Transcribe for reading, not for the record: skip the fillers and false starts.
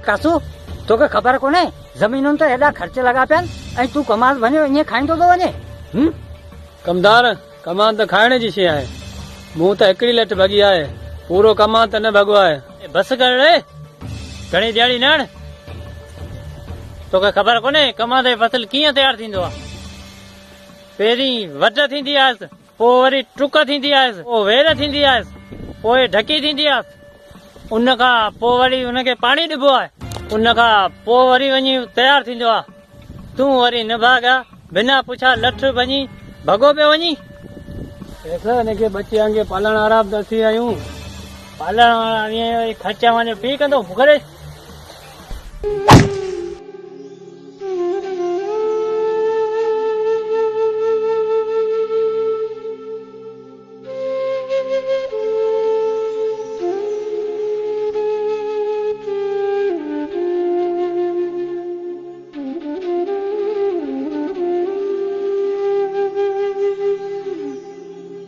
कासू तो के खबर कोने जमीन तो एडा खर्चे लगा पे तू कमाल बने ये खाई तो दो वने कमदार कमान तो खाने जी शे है मुंह तो एकड़ी लट भगी है पूरो कमान तो न भगो है बस कर रे घणी दिहाड़ी नाण तो के खबर कोने कमादे फसल कीअं तैयार थींदो आहे पहिरीं वढ थींदी आहे पोइ वरी टुक थींदी आहे पोइ वेर थींदी आहे पोइ ढकी थींदी आहे उन खां पोइ वरी उनखे पाणी ॾिबो आहे उन खां पोइ वरी वञी तैयार थींदो आहे तूं वरी न भाॻा बिना पुछा लठ वञी भॻो पियो वञी ऐसा इनके बच्चे के पालण आराम दसी आयूं पालण वारा ख़र्चा वञे पी कंदो करे